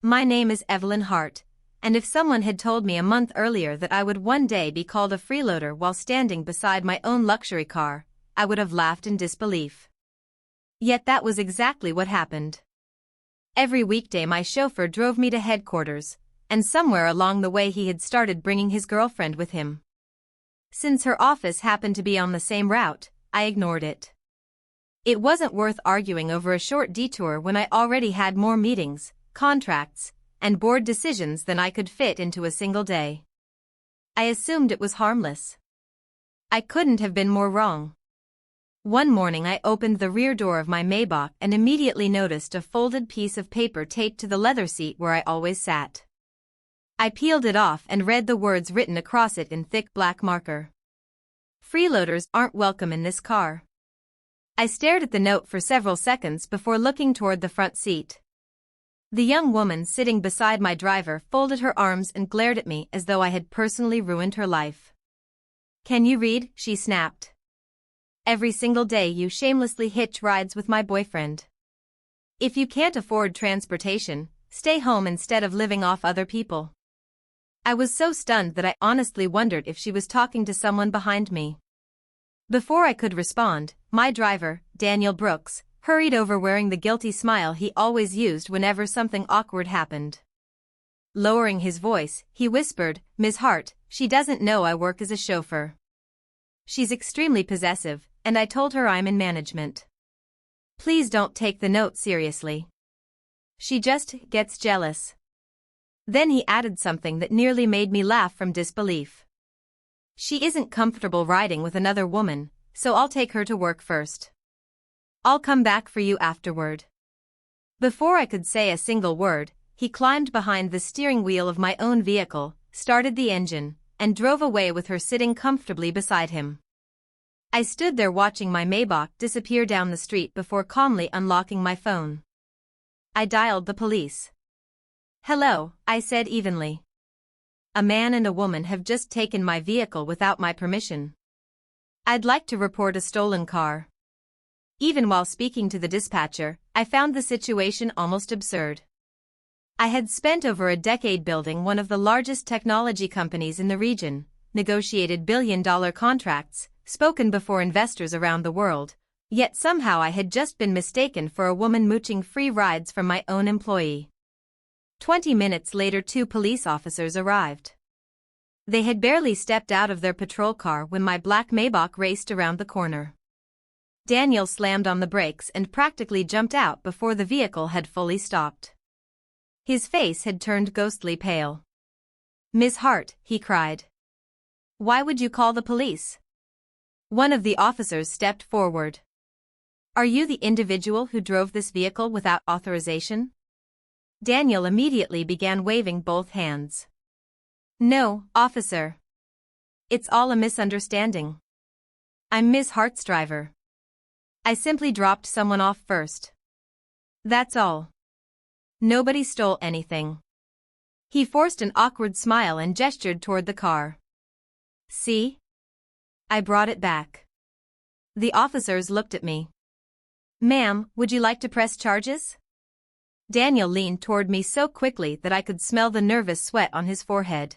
My name is Evelyn Hart, and if someone had told me a month earlier that I would one day be called a freeloader while standing beside my own luxury car, I would have laughed in disbelief. Yet that was exactly what happened. Every weekday my chauffeur drove me to headquarters, and somewhere along the way he had started bringing his girlfriend with him. Since her office happened to be on the same route, I ignored it. It wasn't worth arguing over a short detour when I already had more meetings, contracts, and board decisions than I could fit into a single day. I assumed it was harmless. I couldn't have been more wrong. One morning I opened the rear door of my Maybach and immediately noticed a folded piece of paper taped to the leather seat where I always sat. I peeled it off and read the words written across it in thick black marker. "Freeloaders aren't welcome in this car." I stared at the note for several seconds before looking toward the front seat. The young woman sitting beside my driver folded her arms and glared at me as though I had personally ruined her life. "Can you read?" she snapped. "Every single day you shamelessly hitch rides with my boyfriend. If you can't afford transportation, stay home instead of living off other people." I was so stunned that I honestly wondered if she was talking to someone behind me. Before I could respond, my driver, Daniel Brooks, hurried over wearing the guilty smile he always used whenever something awkward happened. Lowering his voice, he whispered, "Ms. Hart, she doesn't know I work as a chauffeur. She's extremely possessive, and I told her I'm in management. Please don't take the note seriously. She just gets jealous." Then he added something that nearly made me laugh from disbelief. "She isn't comfortable riding with another woman, so I'll take her to work first. I'll come back for you afterward." Before I could say a single word, he climbed behind the steering wheel of my own vehicle, started the engine, and drove away with her sitting comfortably beside him. I stood there watching my Maybach disappear down the street before calmly unlocking my phone. I dialed the police. "Hello," I said evenly. "A man and a woman have just taken my vehicle without my permission. I'd like to report a stolen car." Even while speaking to the dispatcher, I found the situation almost absurd. I had spent over a decade building one of the largest technology companies in the region, negotiated billion-dollar contracts, spoken before investors around the world, yet somehow I had just been mistaken for a woman mooching free rides from my own employee. 20 minutes later 2 police officers arrived. They had barely stepped out of their patrol car when my black Maybach raced around the corner. Daniel slammed on the brakes and practically jumped out before the vehicle had fully stopped. His face had turned ghostly pale. "Ms. Hart," he cried. "Why would you call the police?" One of the officers stepped forward. "Are you the individual who drove this vehicle without authorization?" Daniel immediately began waving both hands. "No, officer. It's all a misunderstanding. I'm Ms. Hart's driver. I simply dropped someone off first. That's all. Nobody stole anything." He forced an awkward smile and gestured toward the car. "See? I brought it back." The officers looked at me. "Ma'am, would you like to press charges?" Daniel leaned toward me so quickly that I could smell the nervous sweat on his forehead.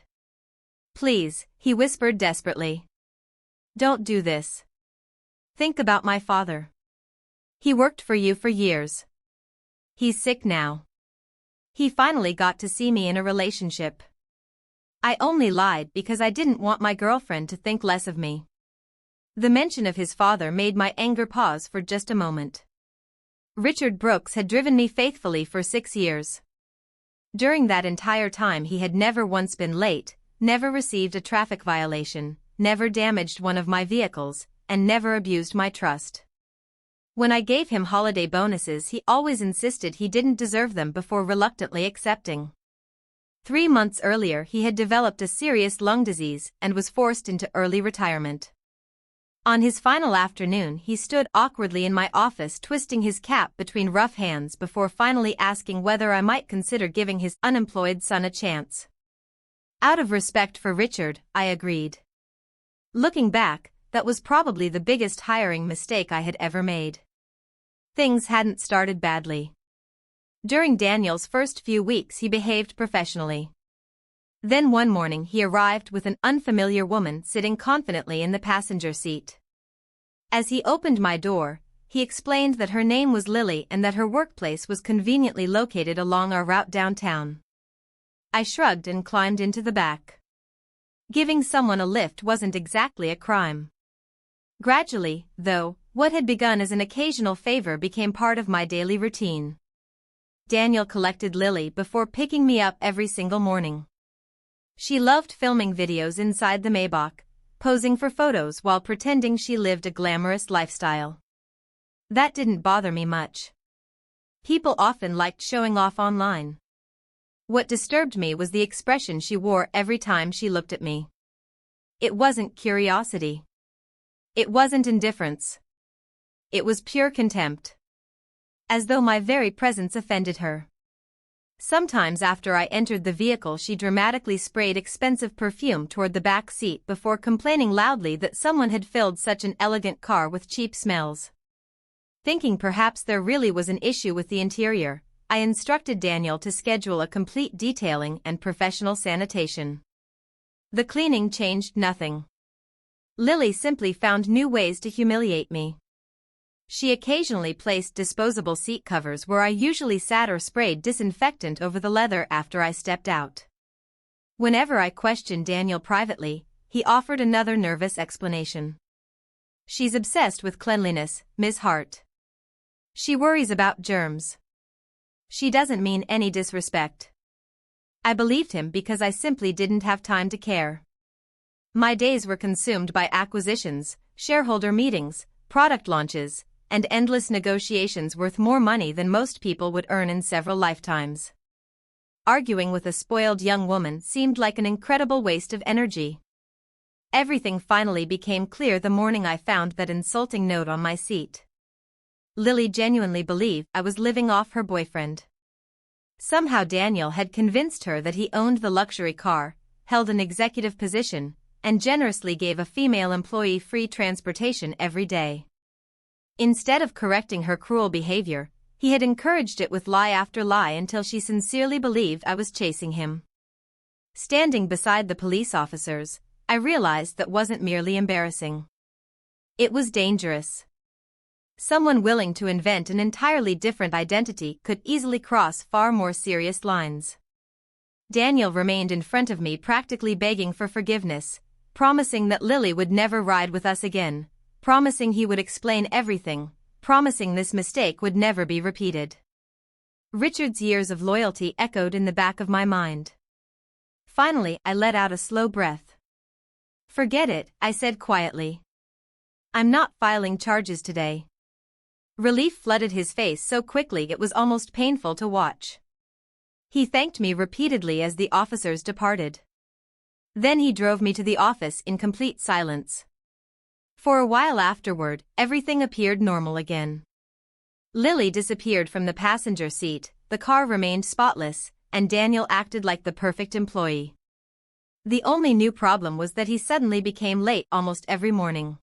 "Please," he whispered desperately. "Don't do this. Think about my father. He worked for you for years. He's sick now. He finally got to see me in a relationship. I only lied because I didn't want my girlfriend to think less of me." The mention of his father made my anger pause for just a moment. Richard Brooks had driven me faithfully for 6 years. During that entire time he had never once been late, never received a traffic violation, never damaged one of my vehicles, and never abused my trust. When I gave him holiday bonuses he always insisted he didn't deserve them before reluctantly accepting. 3 months earlier he had developed a serious lung disease and was forced into early retirement. On his final afternoon he stood awkwardly in my office twisting his cap between rough hands before finally asking whether I might consider giving his unemployed son a chance. Out of respect for Richard, I agreed. Looking back, that was probably the biggest hiring mistake I had ever made. Things hadn't started badly. During Daniel's first few weeks he behaved professionally. Then one morning he arrived with an unfamiliar woman sitting confidently in the passenger seat. As he opened my door, he explained that her name was Lily and that her workplace was conveniently located along our route downtown. I shrugged and climbed into the back. Giving someone a lift wasn't exactly a crime. Gradually, though, what had begun as an occasional favor became part of my daily routine. Daniel collected Lily before picking me up every single morning. She loved filming videos inside the Maybach, posing for photos while pretending she lived a glamorous lifestyle. That didn't bother me much. People often liked showing off online. What disturbed me was the expression she wore every time she looked at me. It wasn't curiosity. It wasn't indifference. It was pure contempt. As though my very presence offended her. Sometimes after I entered the vehicle she dramatically sprayed expensive perfume toward the back seat before complaining loudly that someone had filled such an elegant car with cheap smells. Thinking perhaps there really was an issue with the interior, I instructed Daniel to schedule a complete detailing and professional sanitation. The cleaning changed nothing. Lily simply found new ways to humiliate me. She occasionally placed disposable seat covers where I usually sat or sprayed disinfectant over the leather after I stepped out. Whenever I questioned Daniel privately, he offered another nervous explanation. "She's obsessed with cleanliness, Ms. Hart. She worries about germs. She doesn't mean any disrespect." I believed him because I simply didn't have time to care. My days were consumed by acquisitions, shareholder meetings, product launches, and endless negotiations worth more money than most people would earn in several lifetimes. Arguing with a spoiled young woman seemed like an incredible waste of energy. Everything finally became clear the morning I found that insulting note on my seat. Lily genuinely believed I was living off her boyfriend. Somehow Daniel had convinced her that he owned the luxury car, held an executive position, and generously gave a female employee free transportation every day. Instead of correcting her cruel behavior, he had encouraged it with lie after lie until she sincerely believed I was chasing him. Standing beside the police officers, I realized that wasn't merely embarrassing. It was dangerous. Someone willing to invent an entirely different identity could easily cross far more serious lines. Daniel remained in front of me practically begging for forgiveness, promising that Lily would never ride with us again, promising he would explain everything, promising this mistake would never be repeated. Richard's years of loyalty echoed in the back of my mind. Finally, I let out a slow breath. "Forget it," I said quietly. "I'm not filing charges today." Relief flooded his face so quickly it was almost painful to watch. He thanked me repeatedly as the officers departed. Then he drove me to the office in complete silence. For a while afterward, everything appeared normal again. Lily disappeared from the passenger seat, the car remained spotless, and Daniel acted like the perfect employee. The only new problem was that he suddenly became late almost every morning.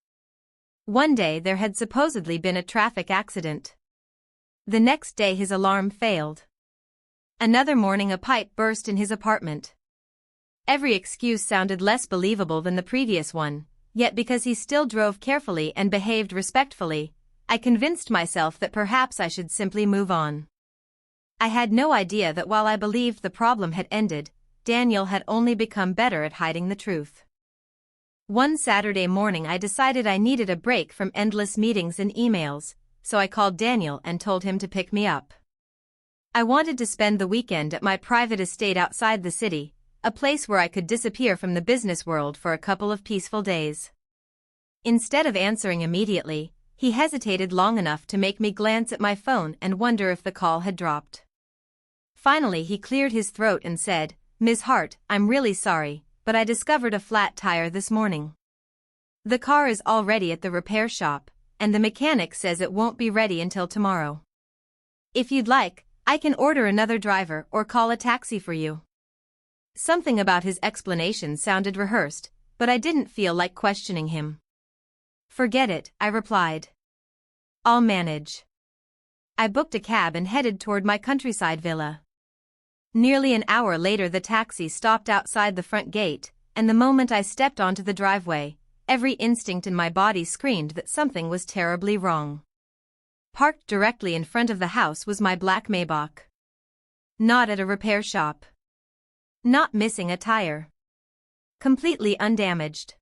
One day there had supposedly been a traffic accident. The next day his alarm failed. Another morning a pipe burst in his apartment. Every excuse sounded less believable than the previous one, yet because he still drove carefully and behaved respectfully, I convinced myself that perhaps I should simply move on. I had no idea that while I believed the problem had ended, Daniel had only become better at hiding the truth. One Saturday morning I decided I needed a break from endless meetings and emails, so I called Daniel and told him to pick me up. I wanted to spend the weekend at my private estate outside the city, a place where I could disappear from the business world for a couple of peaceful days. Instead of answering immediately, he hesitated long enough to make me glance at my phone and wonder if the call had dropped. Finally he cleared his throat and said, "Ms. Hart, I'm really sorry, but I discovered a flat tire this morning. The car is already at the repair shop, and the mechanic says it won't be ready until tomorrow. If you'd like, I can order another driver or call a taxi for you." Something about his explanation sounded rehearsed, but I didn't feel like questioning him. "Forget it," I replied. "I'll manage." I booked a cab and headed toward my countryside villa. Nearly an hour later the taxi stopped outside the front gate, and the moment I stepped onto the driveway, every instinct in my body screamed that something was terribly wrong. Parked directly in front of the house was my black Maybach. Not at a repair shop. Not missing a tire. Completely undamaged.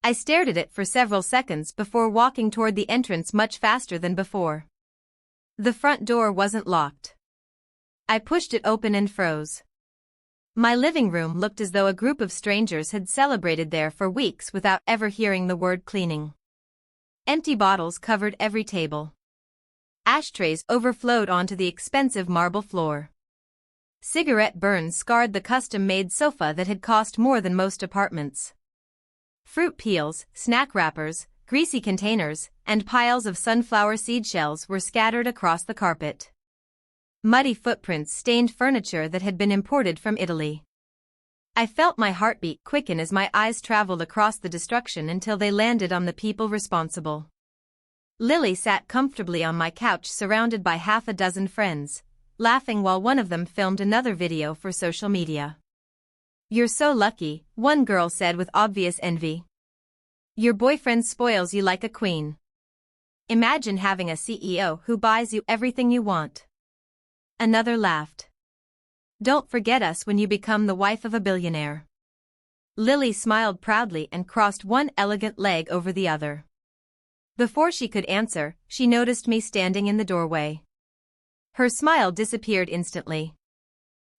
I stared at it for several seconds before walking toward the entrance much faster than before. The front door wasn't locked. I pushed it open and froze. My living room looked as though a group of strangers had celebrated there for weeks without ever hearing the word cleaning. Empty bottles covered every table. Ashtrays overflowed onto the expensive marble floor. Cigarette burns scarred the custom-made sofa that had cost more than most apartments. Fruit peels, snack wrappers, greasy containers, and piles of sunflower seed shells were scattered across the carpet. Muddy footprints stained furniture that had been imported from Italy. I felt my heartbeat quicken as my eyes traveled across the destruction until they landed on the people responsible. Lily sat comfortably on my couch surrounded by half a dozen friends, laughing while one of them filmed another video for social media. "You're so lucky," one girl said with obvious envy. "Your boyfriend spoils you like a queen. Imagine having a CEO who buys you everything you want." Another laughed. "Don't forget us when you become the wife of a billionaire." Lily smiled proudly and crossed one elegant leg over the other. Before she could answer, she noticed me standing in the doorway. Her smile disappeared instantly.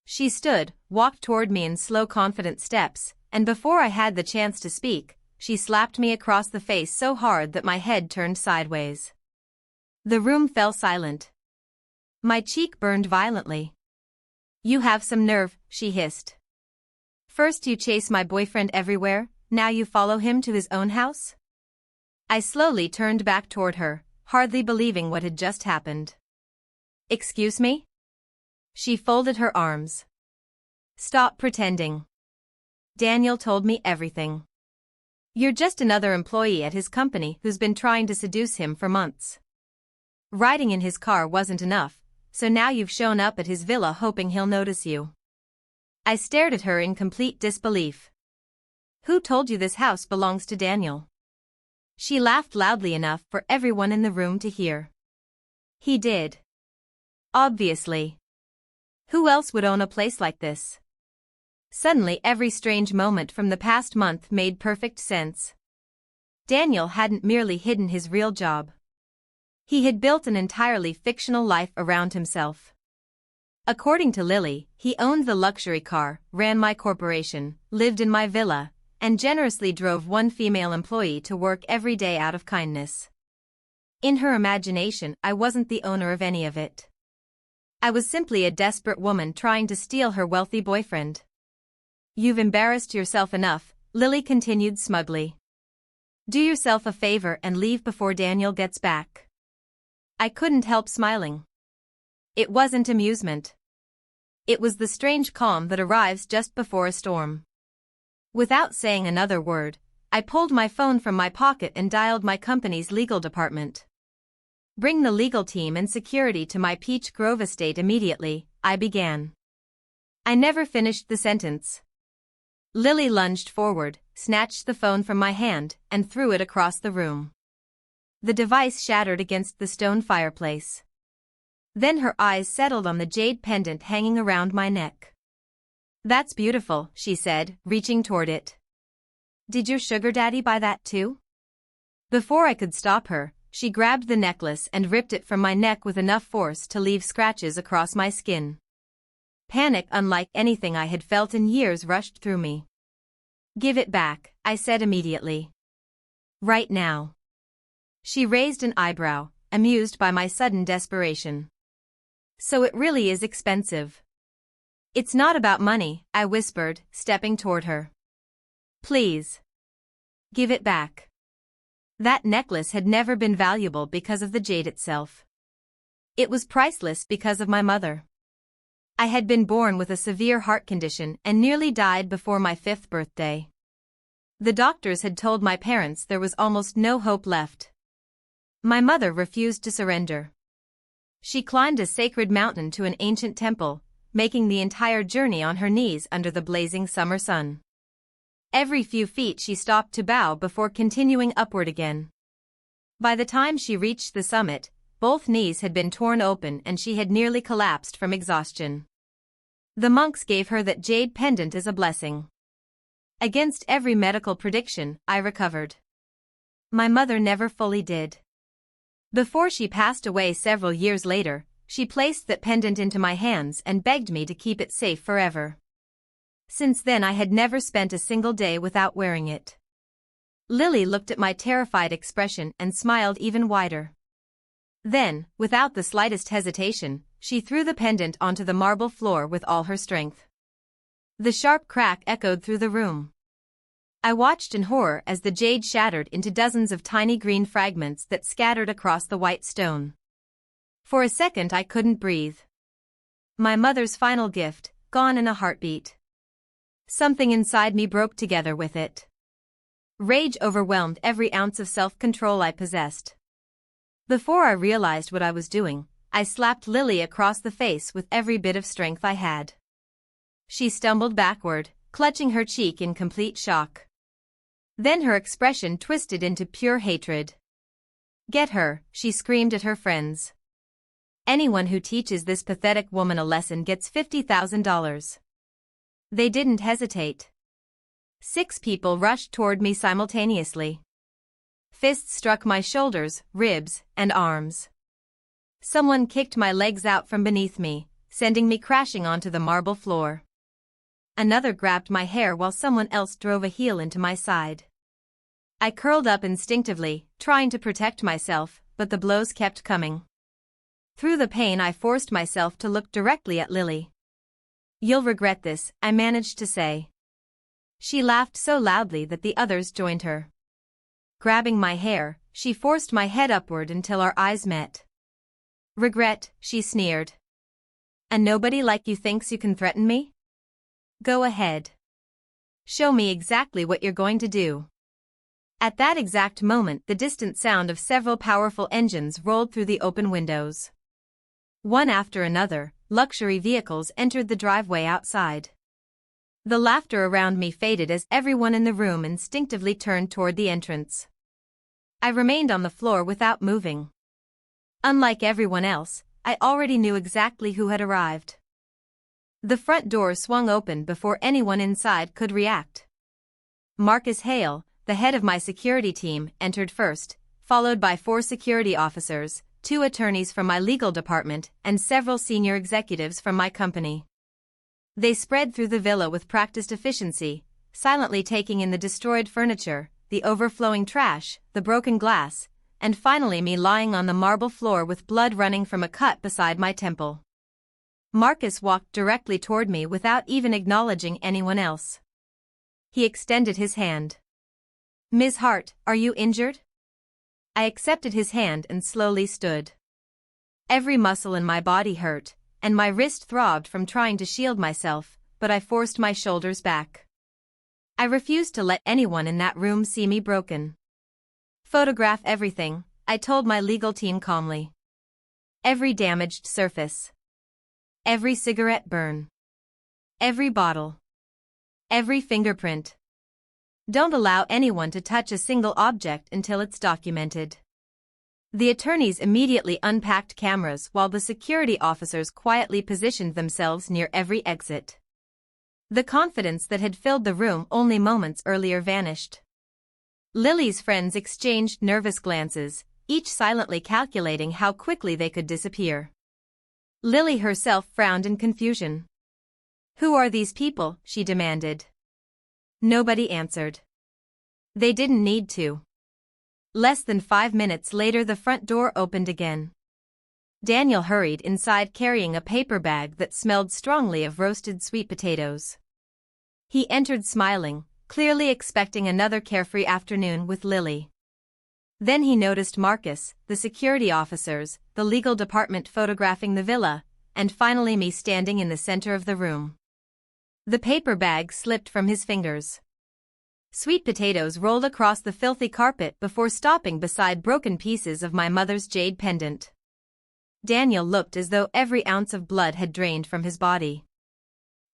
She stood, walked toward me in slow confident steps, and before I had the chance to speak, she slapped me across the face so hard that my head turned sideways. The room fell silent. My cheek burned violently. "You have some nerve," she hissed. "First you chase my boyfriend everywhere, now you follow him to his own house?" I slowly turned back toward her, hardly believing what had just happened. "Excuse me?" She folded her arms. "Stop pretending. Daniel told me everything. You're just another employee at his company who's been trying to seduce him for months. Riding in his car wasn't enough, so now you've shown up at his villa hoping he'll notice you." I stared at her in complete disbelief. "Who told you this house belongs to Daniel?" She laughed loudly enough for everyone in the room to hear. "He did. Obviously. Who else would own a place like this?" Suddenly every strange moment from the past month made perfect sense. Daniel hadn't merely hidden his real job. He had built an entirely fictional life around himself. According to Lily, he owned the luxury car, ran my corporation, lived in my villa, and generously drove one female employee to work every day out of kindness. In her imagination, I wasn't the owner of any of it. I was simply a desperate woman trying to steal her wealthy boyfriend. "You've embarrassed yourself enough," Lily continued smugly. "Do yourself a favor and leave before Daniel gets back." I couldn't help smiling. It wasn't amusement. It was the strange calm that arrives just before a storm. Without saying another word, I pulled my phone from my pocket and dialed my company's legal department. "Bring the legal team and security to my Peach Grove estate immediately," I began. I never finished the sentence. Lily lunged forward, snatched the phone from my hand, and threw it across the room. The device shattered against the stone fireplace. Then her eyes settled on the jade pendant hanging around my neck. "That's beautiful," she said, reaching toward it. "Did your sugar daddy buy that too?" Before I could stop her, she grabbed the necklace and ripped it from my neck with enough force to leave scratches across my skin. Panic unlike anything I had felt in years rushed through me. "Give it back," I said immediately. "Right now." She raised an eyebrow, amused by my sudden desperation. "So it really is expensive." "It's not about money," I whispered, stepping toward her. "Please. Give it back." That necklace had never been valuable because of the jade itself. It was priceless because of my mother. I had been born with a severe heart condition and nearly died before my 5th birthday. The doctors had told my parents there was almost no hope left. My mother refused to surrender. She climbed a sacred mountain to an ancient temple, making the entire journey on her knees under the blazing summer sun. Every few feet she stopped to bow before continuing upward again. By the time she reached the summit, both knees had been torn open and she had nearly collapsed from exhaustion. The monks gave her that jade pendant as a blessing. Against every medical prediction, I recovered. My mother never fully did. Before she passed away several years later, she placed that pendant into my hands and begged me to keep it safe forever. Since then I had never spent a single day without wearing it. Lily looked at my terrified expression and smiled even wider. Then, without the slightest hesitation, she threw the pendant onto the marble floor with all her strength. The sharp crack echoed through the room. I watched in horror as the jade shattered into dozens of tiny green fragments that scattered across the white stone. For a second I couldn't breathe. My mother's final gift, gone in a heartbeat. Something inside me broke together with it. Rage overwhelmed every ounce of self-control I possessed. Before I realized what I was doing, I slapped Lily across the face with every bit of strength I had. She stumbled backward, clutching her cheek in complete shock. Then her expression twisted into pure hatred. "Get her," she screamed at her friends. "Anyone who teaches this pathetic woman a lesson gets $50,000. They didn't hesitate. 6 people rushed toward me simultaneously. Fists struck my shoulders, ribs, and arms. Someone kicked my legs out from beneath me, sending me crashing onto the marble floor. Another grabbed my hair while someone else drove a heel into my side. I curled up instinctively, trying to protect myself, but the blows kept coming. Through the pain I forced myself to look directly at Lily. "You'll regret this," I managed to say. She laughed so loudly that the others joined her. Grabbing my hair, she forced my head upward until our eyes met. "Regret," she sneered. "And nobody like you thinks you can threaten me? Go ahead. Show me exactly what you're going to do." At that exact moment, the distant sound of several powerful engines rolled through the open windows. One after another, luxury vehicles entered the driveway outside. The laughter around me faded as everyone in the room instinctively turned toward the entrance. I remained on the floor without moving. Unlike everyone else, I already knew exactly who had arrived. The front door swung open before anyone inside could react. Marcus Hale, the head of my security team, entered first, followed by 4 security officers, 2 attorneys from my legal department, and several senior executives from my company. They spread through the villa with practiced efficiency, silently taking in the destroyed furniture, the overflowing trash, the broken glass, and finally me lying on the marble floor with blood running from a cut beside my temple. Marcus walked directly toward me without even acknowledging anyone else. He extended his hand. "Ms. Hart, are you injured?" I accepted his hand and slowly stood. Every muscle in my body hurt, and my wrist throbbed from trying to shield myself, but I forced my shoulders back. I refused to let anyone in that room see me broken. "Photograph everything," I told my legal team calmly. "Every damaged surface. Every cigarette burn. Every bottle. Every fingerprint. Don't allow anyone to touch a single object until it's documented." The attorneys immediately unpacked cameras while the security officers quietly positioned themselves near every exit. The confidence that had filled the room only moments earlier vanished. Lily's friends exchanged nervous glances, each silently calculating how quickly they could disappear. Lily herself frowned in confusion. "Who are these people?" she demanded. Nobody answered. They didn't need to. Less than 5 minutes later, the front door opened again. Daniel hurried inside carrying a paper bag that smelled strongly of roasted sweet potatoes. He entered smiling, clearly expecting another carefree afternoon with Lily. Then he noticed Marcus, the security officers, the legal department photographing the villa, and finally me standing in the center of the room. The paper bag slipped from his fingers. Sweet potatoes rolled across the filthy carpet before stopping beside broken pieces of my mother's jade pendant. Daniel looked as though every ounce of blood had drained from his body.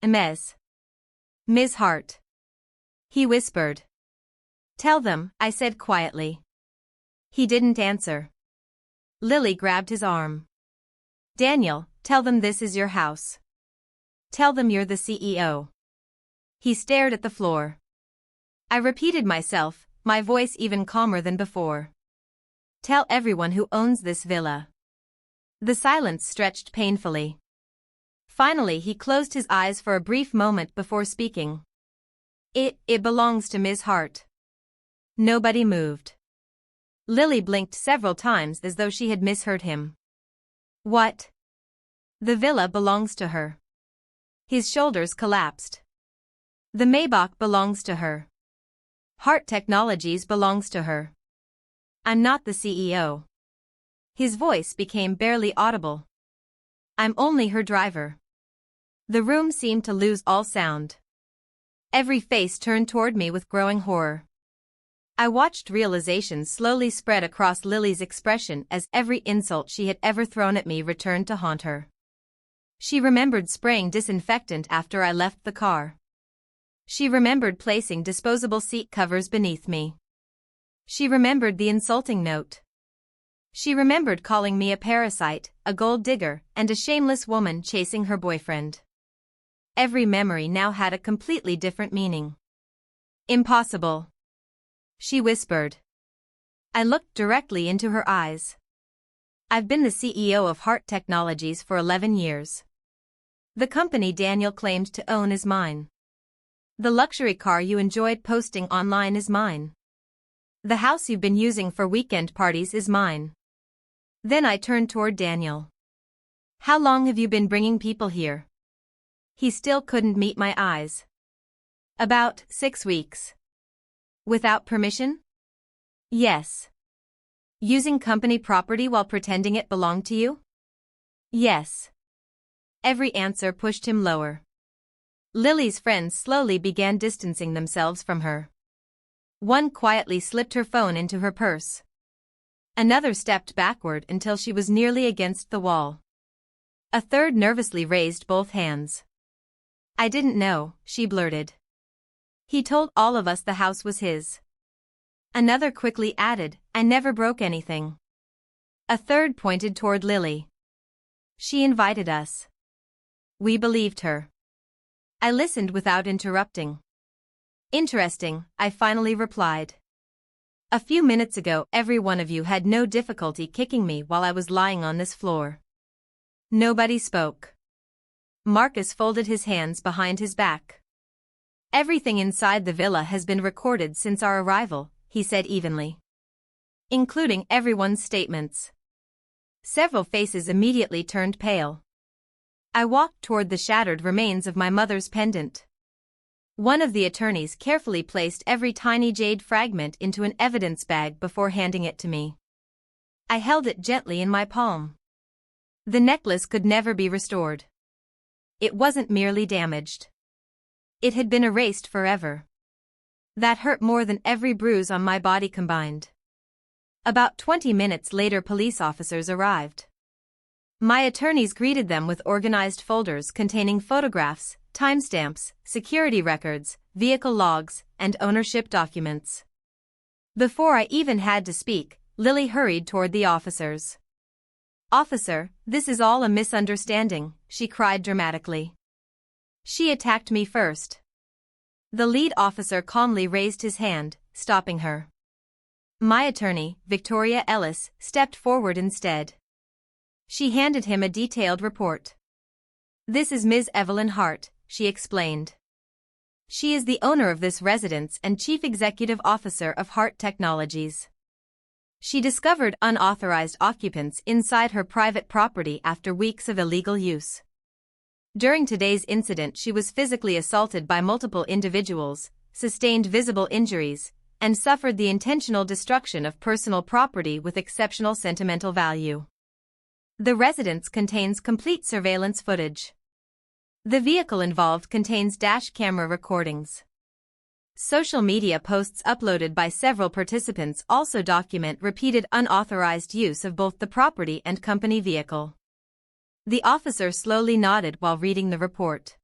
Ms. Hart. He whispered. Tell them, I said quietly. He didn't answer. Lily grabbed his arm. Daniel, tell them this is your house. Tell them you're the CEO. He stared at the floor. I repeated myself, my voice even calmer than before. Tell everyone who owns this villa. The silence stretched painfully. Finally he closed his eyes for a brief moment before speaking. It belongs to Ms. Hart. Nobody moved. Lily blinked several times as though she had misheard him. What? The villa belongs to her. His shoulders collapsed. The Maybach belongs to her. Hart Technologies belongs to her. I'm not the CEO. His voice became barely audible. I'm only her driver. The room seemed to lose all sound. Every face turned toward me with growing horror. I watched realization slowly spread across Lily's expression as every insult she had ever thrown at me returned to haunt her. She remembered spraying disinfectant after I left the car. She remembered placing disposable seat covers beneath me. She remembered the insulting note. She remembered calling me a parasite, a gold digger, and a shameless woman chasing her boyfriend. Every memory now had a completely different meaning. Impossible. She whispered. I looked directly into her eyes. I've been the CEO of Hart Technologies for 11 years. The company Daniel claimed to own is mine. The luxury car you enjoyed posting online is mine. The house you've been using for weekend parties is mine. Then I turned toward Daniel. How long have you been bringing people here? He still couldn't meet my eyes. About 6 weeks. Without permission? Yes. Using company property while pretending it belonged to you? Yes. Every answer pushed him lower. Lily's friends slowly began distancing themselves from her. One quietly slipped her phone into her purse. Another stepped backward until she was nearly against the wall. A third nervously raised both hands. I didn't know, she blurted. He told all of us the house was his. Another quickly added, I never broke anything. A third pointed toward Lily. She invited us. We believed her. I listened without interrupting. Interesting, I finally replied. A few minutes ago every one of you had no difficulty kicking me while I was lying on this floor. Nobody spoke. Marcus folded his hands behind his back. Everything inside the villa has been recorded since our arrival, he said evenly. Including everyone's statements. Several faces immediately turned pale. I walked toward the shattered remains of my mother's pendant. One of the attorneys carefully placed every tiny jade fragment into an evidence bag before handing it to me. I held it gently in my palm. The necklace could never be restored. It wasn't merely damaged. It had been erased forever. That hurt more than every bruise on my body combined. About 20 minutes later police officers arrived. My attorneys greeted them with organized folders containing photographs, timestamps, security records, vehicle logs, and ownership documents. Before I even had to speak, Lily hurried toward the officers. Officer, this is all a misunderstanding, she cried dramatically. She attacked me first. The lead officer calmly raised his hand, stopping her. My attorney, Victoria Ellis, stepped forward instead. She handed him a detailed report. This is Ms. Evelyn Hart, she explained. She is the owner of this residence and chief executive officer of Hart Technologies. She discovered unauthorized occupants inside her private property after weeks of illegal use. During today's incident, she was physically assaulted by multiple individuals, sustained visible injuries, and suffered the intentional destruction of personal property with exceptional sentimental value. The residence contains complete surveillance footage. The vehicle involved contains dash camera recordings. Social media posts uploaded by several participants also document repeated unauthorized use of both the property and company vehicle. The officer slowly nodded while reading the report.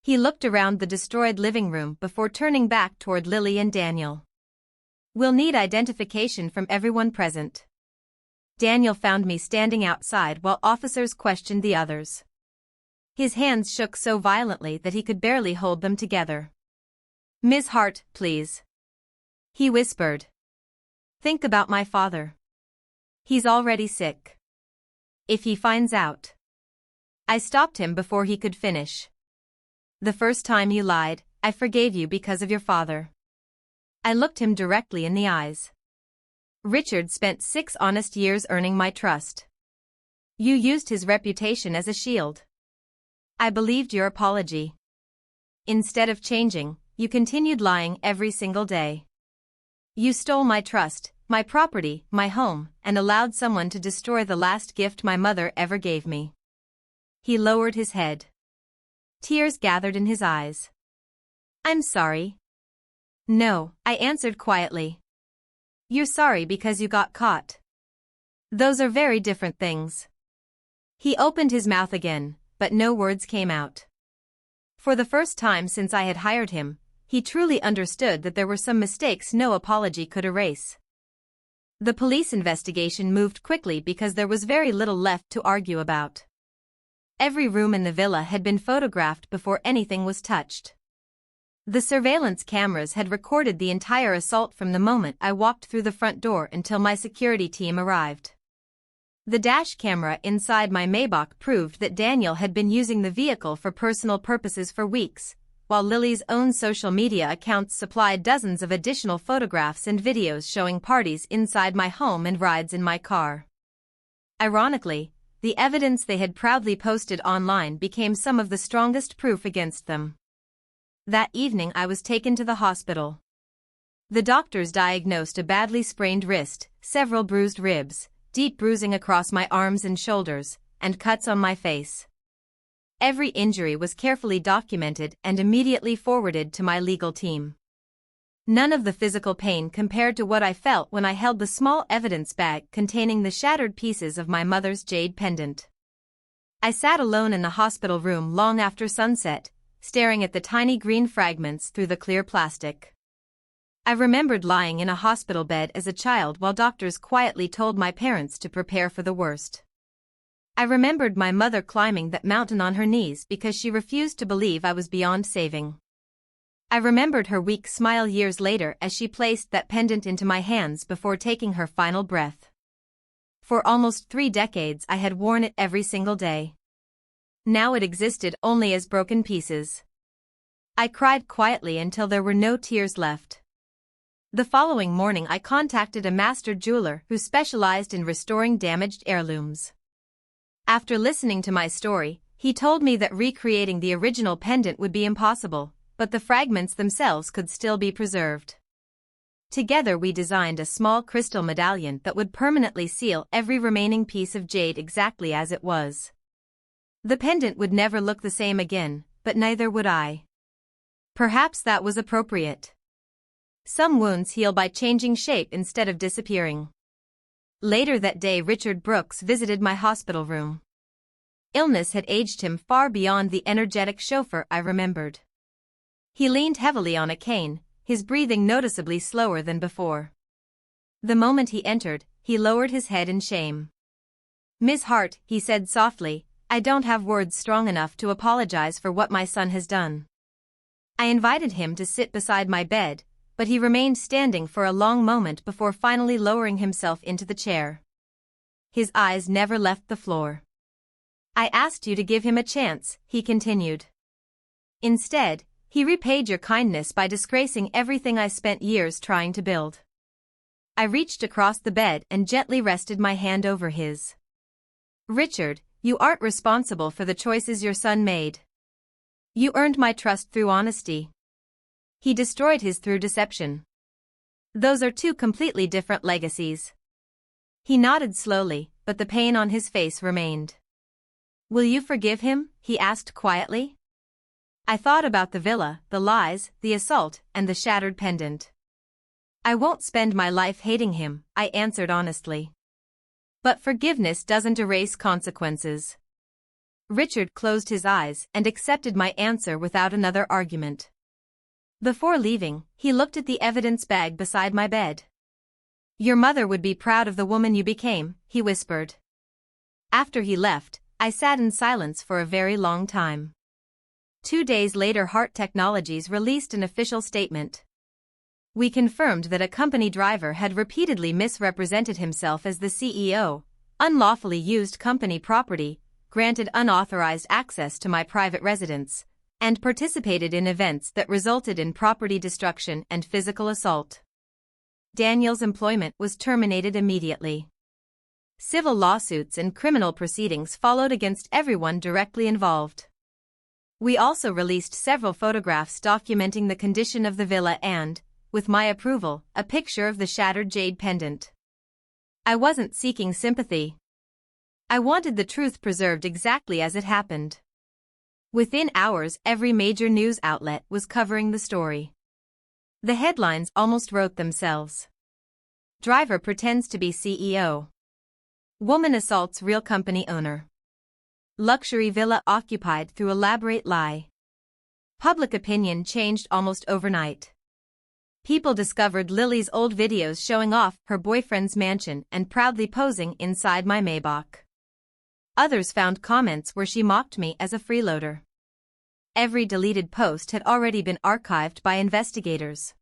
He looked around the destroyed living room before turning back toward Lily and Daniel. "We'll need identification from everyone present." Daniel found me standing outside while officers questioned the others. His hands shook so violently that he could barely hold them together. "Ms. Hart, please," he whispered. "Think about my father. He's already sick. If he finds out." I stopped him before he could finish. "The first time you lied, I forgave you because of your father." I looked him directly in the eyes. "Richard spent 6 honest years earning my trust. You used his reputation as a shield. I believed your apology. Instead of changing, you continued lying every single day. You stole my trust, my property, my home, and allowed someone to destroy the last gift my mother ever gave me." He lowered his head. Tears gathered in his eyes. "I'm sorry." "No," I answered quietly. "You're sorry because you got caught. Those are very different things." He opened his mouth again, but no words came out. For the first time since I had hired him, he truly understood that there were some mistakes no apology could erase. The police investigation moved quickly because there was very little left to argue about. Every room in the villa had been photographed before anything was touched. The surveillance cameras had recorded the entire assault from the moment I walked through the front door until my security team arrived. The dash camera inside my Maybach proved that Daniel had been using the vehicle for personal purposes for weeks, while Lily's own social media accounts supplied dozens of additional photographs and videos showing parties inside my home and rides in my car. Ironically, the evidence they had proudly posted online became some of the strongest proof against them. That evening I was taken to the hospital. The doctors diagnosed a badly sprained wrist, several bruised ribs, deep bruising across my arms and shoulders, and cuts on my face. Every injury was carefully documented and immediately forwarded to my legal team. None of the physical pain compared to what I felt when I held the small evidence bag containing the shattered pieces of my mother's jade pendant. I sat alone in the hospital room long after sunset, staring at the tiny green fragments through the clear plastic. I remembered lying in a hospital bed as a child while doctors quietly told my parents to prepare for the worst. I remembered my mother climbing that mountain on her knees because she refused to believe I was beyond saving. I remembered her weak smile years later as she placed that pendant into my hands before taking her final breath. For almost 3 decades I had worn it every single day. Now it existed only as broken pieces. I cried quietly until there were no tears left. The following morning I contacted a master jeweler who specialized in restoring damaged heirlooms. After listening to my story, he told me that recreating the original pendant would be impossible, but the fragments themselves could still be preserved. Together we designed a small crystal medallion that would permanently seal every remaining piece of jade exactly as it was. The pendant would never look the same again, but neither would I. Perhaps that was appropriate. Some wounds heal by changing shape instead of disappearing. Later that day Richard Brooks visited my hospital room. Illness had aged him far beyond the energetic chauffeur I remembered. He leaned heavily on a cane, his breathing noticeably slower than before. The moment he entered, he lowered his head in shame. "Ms. Hart," he said softly, "I don't have words strong enough to apologize for what my son has done." I invited him to sit beside my bed, but he remained standing for a long moment before finally lowering himself into the chair. His eyes never left the floor. "I asked you to give him a chance," he continued. "Instead, he repaid your kindness by disgracing everything I spent years trying to build." I reached across the bed and gently rested my hand over his. "Richard, you aren't responsible for the choices your son made. You earned my trust through honesty. He destroyed his through deception. Those are 2 completely different legacies." He nodded slowly, but the pain on his face remained. "Will you forgive him?" he asked quietly. I thought about the villa, the lies, the assault, and the shattered pendant. I won't spend my life hating him, I answered honestly. But forgiveness doesn't erase consequences. Richard closed his eyes and accepted my answer without another argument. Before leaving, he looked at the evidence bag beside my bed. Your mother would be proud of the woman you became, he whispered. After he left, I sat in silence for a very long time. 2 days later, Hart Technologies released an official statement. We confirmed that a company driver had repeatedly misrepresented himself as the CEO, unlawfully used company property, granted unauthorized access to my private residence, and participated in events that resulted in property destruction and physical assault. Daniel's employment was terminated immediately. Civil lawsuits and criminal proceedings followed against everyone directly involved. We also released several photographs documenting the condition of the villa and, with my approval, a picture of the shattered jade pendant. I wasn't seeking sympathy. I wanted the truth preserved exactly as it happened. Within hours, every major news outlet was covering the story. The headlines almost wrote themselves. Driver pretends to be CEO. Woman assaults real company owner. Luxury villa occupied through elaborate lie. Public opinion changed almost overnight. People discovered Lily's old videos showing off her boyfriend's mansion and proudly posing inside my Maybach. Others found comments where she mocked me as a freeloader. Every deleted post had already been archived by investigators.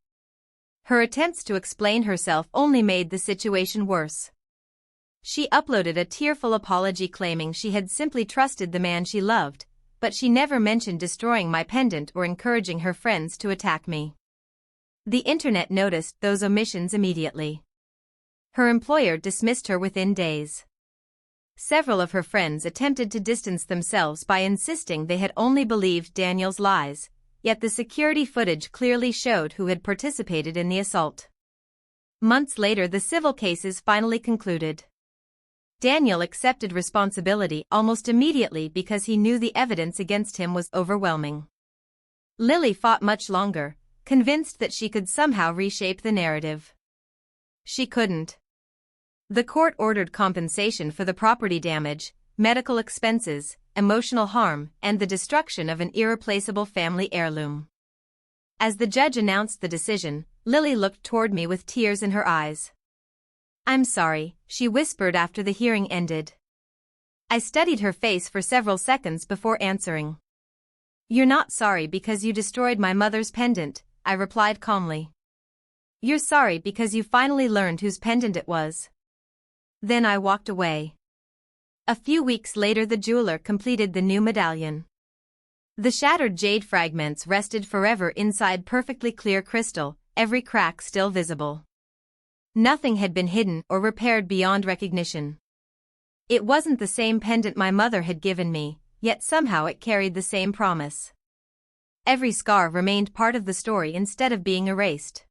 Her attempts to explain herself only made the situation worse. She uploaded a tearful apology claiming she had simply trusted the man she loved, but she never mentioned destroying my pendant or encouraging her friends to attack me. The internet noticed those omissions immediately. Her employer dismissed her within days. Several of her friends attempted to distance themselves by insisting they had only believed Daniel's lies, yet the security footage clearly showed who had participated in the assault. Months later, the civil cases finally concluded. Daniel accepted responsibility almost immediately because he knew the evidence against him was overwhelming. Lily fought much longer, convinced that she could somehow reshape the narrative. She couldn't. The court ordered compensation for the property damage, medical expenses, emotional harm, and the destruction of an irreplaceable family heirloom. As the judge announced the decision, Lily looked toward me with tears in her eyes. I'm sorry, she whispered after the hearing ended. I studied her face for several seconds before answering. You're not sorry because you destroyed my mother's pendant, I replied calmly. You're sorry because you finally learned whose pendant it was. Then I walked away. A few weeks later, the jeweler completed the new medallion. The shattered jade fragments rested forever inside perfectly clear crystal, every crack still visible. Nothing had been hidden or repaired beyond recognition. It wasn't the same pendant my mother had given me, yet somehow it carried the same promise. Every scar remained part of the story instead of being erased.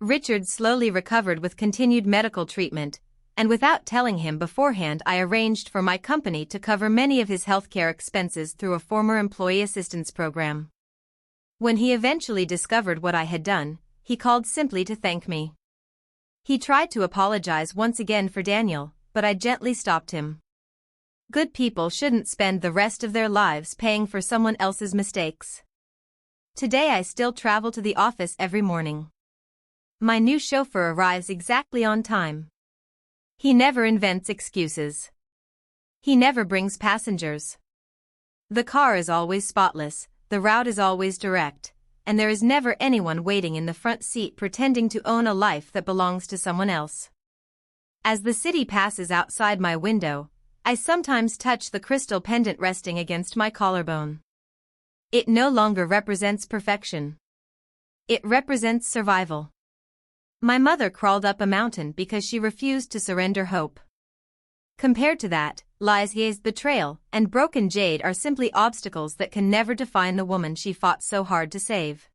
Richard slowly recovered with continued medical treatment, and without telling him beforehand, I arranged for my company to cover many of his healthcare expenses through a former employee assistance program. When he eventually discovered what I had done, he called simply to thank me. He tried to apologize once again for Daniel, but I gently stopped him. Good people shouldn't spend the rest of their lives paying for someone else's mistakes. Today I still travel to the office every morning. My new chauffeur arrives exactly on time. He never invents excuses. He never brings passengers. The car is always spotless, the route is always direct, and there is never anyone waiting in the front seat pretending to own a life that belongs to someone else. As the city passes outside my window, I sometimes touch the crystal pendant resting against my collarbone. It no longer represents perfection. It represents survival. My mother crawled up a mountain because she refused to surrender hope. Compared to that, lies, betrayal, and broken jade are simply obstacles that can never define the woman she fought so hard to save.